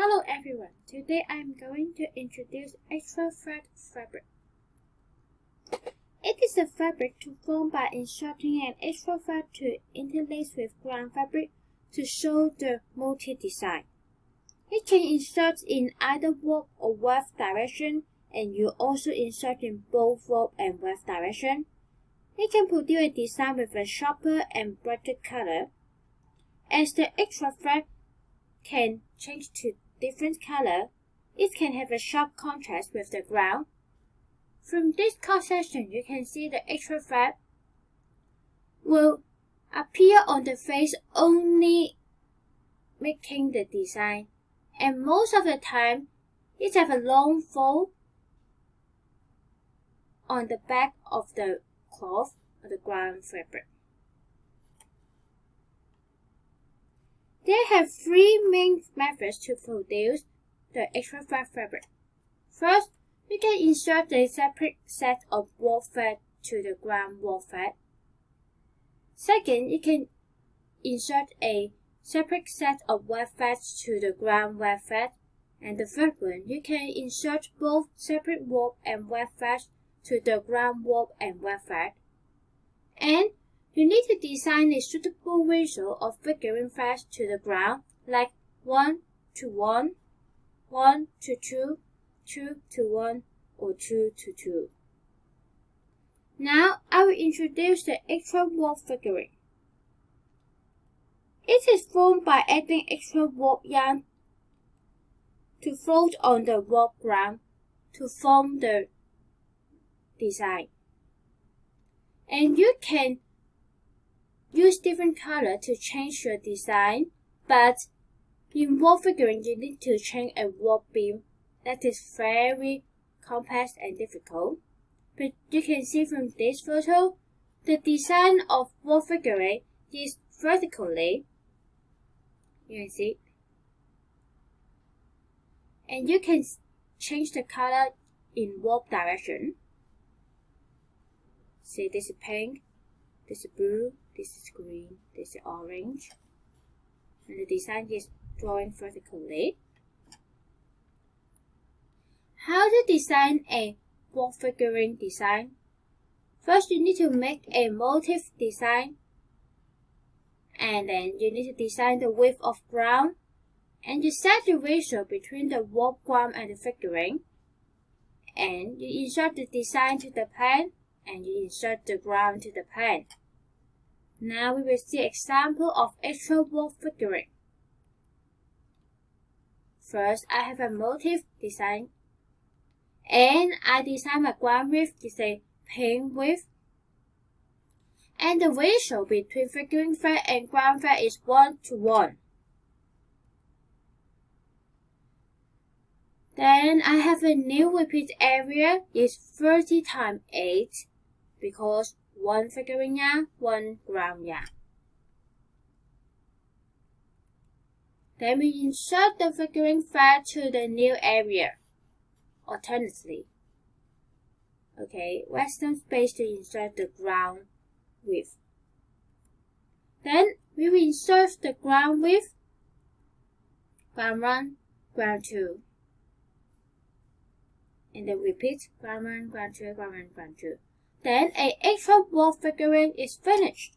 Hello everyone, today I am going to introduce extra thread fabric. It is a fabric to form by inserting an extra thread to interlace with ground fabric to show the motif design. It can insert in either warp or weft direction, and you also insert in both warp and weft direction. It can produce a design with a sharper and brighter color. As the extra thread can change to different color, it can have a sharp contrast with the ground. From this cross section, you can see the extra thread will appear on the face only making the design, and most of the time it has a long fold on the back of the cloth or the ground fabric. There have three main methods to produce the extra thread fabric. First, you can insert a separate set of warp thread to the ground warp thread. Second, you can insert a separate set of weft threads to the ground weft thread. And the third one, you can insert both separate warp and weft threads to the ground warp and weft thread. And you need to design a suitable ratio of figurine threads to the ground, like 1 to 1, 1 to 2, 2 to 1, or 2 to 2. Now, I will introduce the extra warp figurine. It is formed by adding extra warp yarn to float on the warp ground to form the design. And you can use different color to change your design, but in warp figurine you need to change a warp beam. That is very complex and difficult. But you can see from this photo, the design of warp figurine is vertically. You can see. And you can change the color in warp direction. See, this is pink, this is blue, this is green, this is orange. And the design is drawn vertically. How to design a warp figurine design? First, you need to make a motif design. And then you need to design the width of ground. And you set the ratio between the warp ground and the figurine. And you insert the design to the plan. And you insert the ground to the plan. Now we will see example of extra warp figurine. First, I have a motif design. And I design my ground width is a pink width. And the ratio between figurine thread and ground thread is 1 to 1. Then I have a new repeat area is 30 times 8 because 1 figurine yarn, 1 ground yarn. Then we insert the figurine thread to the new area. Alternately, western space to insert the ground width. Then we will insert the ground width, ground 1, ground 2. And then repeat ground 1, ground 2, ground 1, ground 2. Then an extra warp figurine is finished.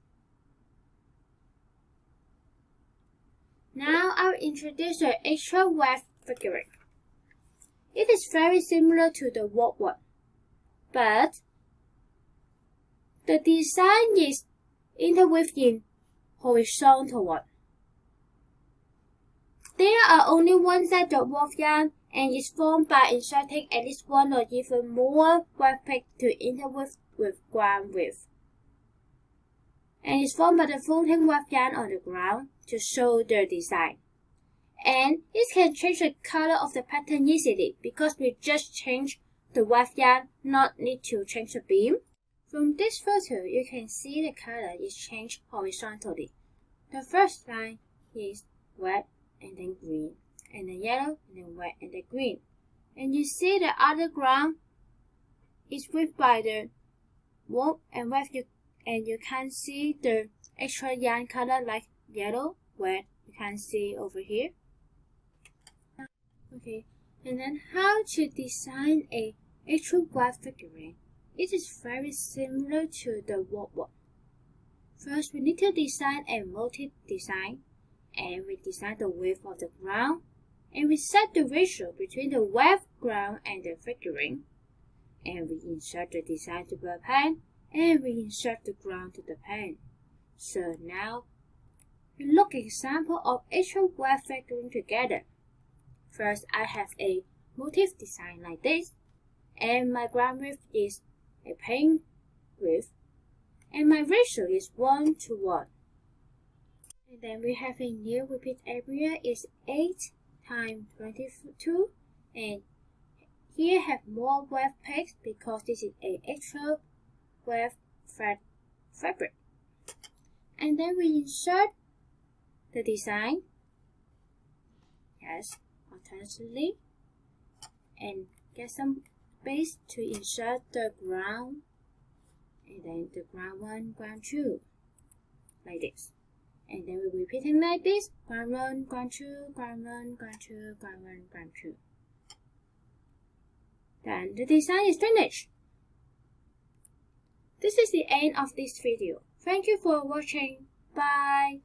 Now I will introduce the extra weft figurine. It is very similar to the warp one, but the design is interweaved in horizontal one. There are only one set of warp yarn and is formed by inserting at least one or even more weft pegs to interweave with ground width. And is formed by the floating weft yarn on the ground to show the design. And it can change the color of the pattern easily because we just change the weft yarn, not need to change the beam. From this photo, you can see the color is changed horizontally. The first line is red and then green, and then yellow and then red and then green. And you see the other ground is weaved by the warp and weft, and you can see the extra yarn color like yellow, red. You can see over here. Okay, and then how to design a actual weft figurine. It is very similar to the wall one. First, we need to design a multi-design, and we design the width of the ground, and we set the ratio between the weft ground and the figurine, and we insert the design to the pen, and we insert the ground to the pen. So now, we look at example of actual weft figurine together. First, I have a motif design like this, and my ground width is a pen width, and my ratio is 1:1. And then we have a new repeat area is 8 times 22, and here have more weft pegs because this is a extra weft fabric. And then we insert the design, yes, alternately, and get some space to insert the ground, and then the ground 1, ground 2, like this. And then we repeating like this, ground 1, ground 2, ground 1, ground 2, ground 1, ground 2. Then the design is finished. This is the end of this video. Thank you for watching. Bye.